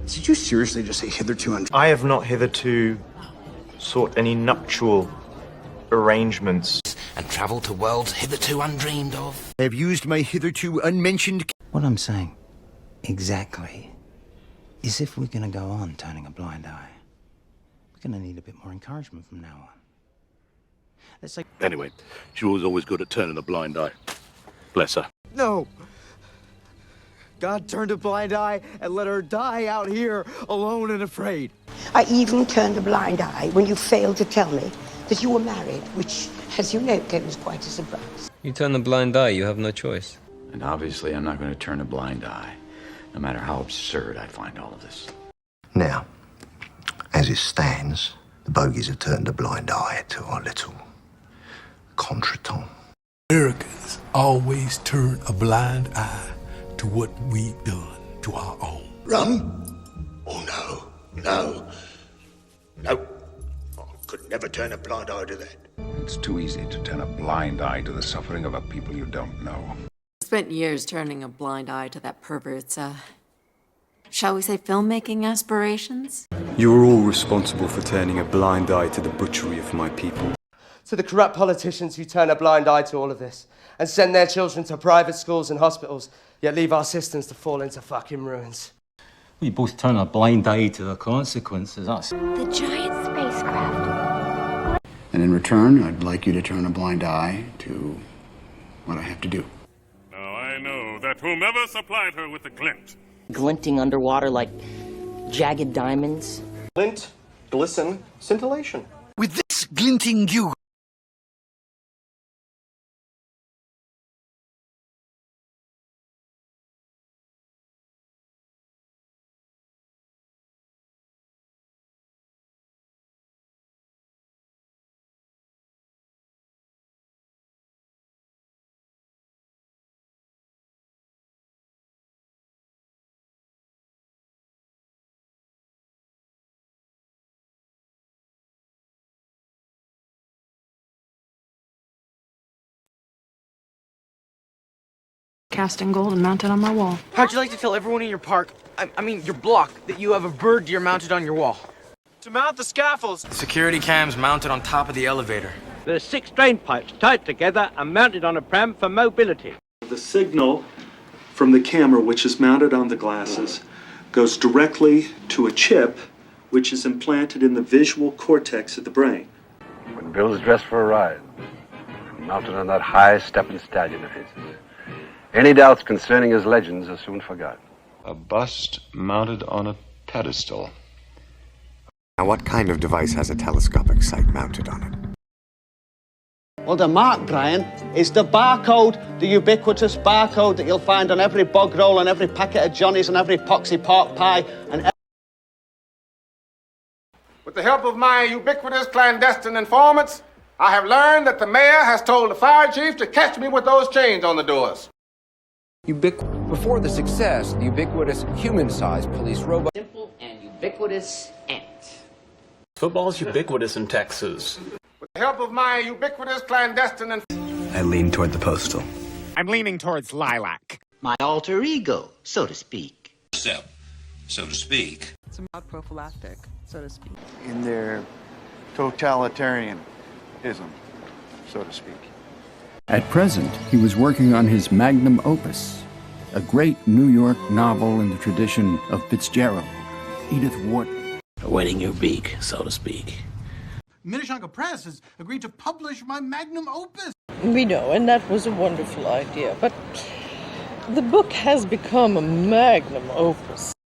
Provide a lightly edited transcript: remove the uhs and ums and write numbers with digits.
Did you seriously just say hitherto I have not hitherto sought any nuptial arrangements. And travel to worlds hitherto undreamed of. I have used my hitherto unmentioned... What I'm saying, exactly, is if we're gonna go on turning a blind eye, we're gonna need a bit more encouragement from now on. Let's say... Anyway, she was always good at turning a blind eye. Bless her. No! God turned a blind eye and let her die out here, alone and afraid. I even turned a blind eye when you failed to tell me that you were married, which, as you know, came as quite a surprise. You turn a blind eye, you have no choice. And obviously I'm not going to turn a blind eye, no matter how absurd I find all of this. Now, as it stands, the bogies have turned a blind eye to our little contretemps. Americans always turn a blind eye to what we've done to our own. Rum? Oh, no. I could never turn a blind eye to that. It's too easy to turn a blind eye to the suffering of a people you don't know. I spent years turning a blind eye to that pervert's, shall we say, filmmaking aspirations? You are all responsible for turning a blind eye to the butchery of my people. To the corrupt politicians who turn a blind eye to all of this and send their children to private schools and hospitals, yet leave our systems to fall into fucking ruins. We both turn a blind eye to the consequences, us. The giant spacecraft. And in return, I'd like you to turn a blind eye to what I have to do. Now I know that whomever supplied her with the glint. Glinting underwater like jagged diamonds. Glint, glisten, scintillation. With this glinting dew. Cast in gold and mounted on my wall. How'd you like to tell everyone in your park, I mean your block, that you have a bird deer mounted on your wall? To mount the scaffolds. Security cams mounted on top of the elevator. There are 6 drain pipes tied together and mounted on a pram for mobility. The signal from the camera, which is mounted on the glasses, goes directly to a chip which is implanted in the visual cortex of the brain. When Bill's dressed for a ride, mounted on that high stepping stallion of his, any doubts concerning his legends are soon forgotten. A bust mounted on a pedestal. Now, what kind of device has a telescopic sight mounted on it? Well, the mark, Brian, is the barcode, the ubiquitous barcode that you'll find on every bog roll and every packet of Johnnies and every poxy pork pie and With the help of my ubiquitous clandestine informants, I have learned that the mayor has told the fire chief to catch me with those chains on the doors. Before the success, the ubiquitous human-sized police robot. Simple and ubiquitous ant. Football's ubiquitous in Texas. With the help of my ubiquitous clandestine I lean toward the postal. I'm leaning towards lilac. My alter ego, so to speak. So to speak. It's about prophylactic, so to speak. In their totalitarianism, so to speak. At present, he was working on his magnum opus, a great New York novel in the tradition of Fitzgerald, Edith Wharton. Wetting your beak, so to speak. Minnetonka Press has agreed to publish my magnum opus. We know, and that was a wonderful idea, but the book has become a magnum opus.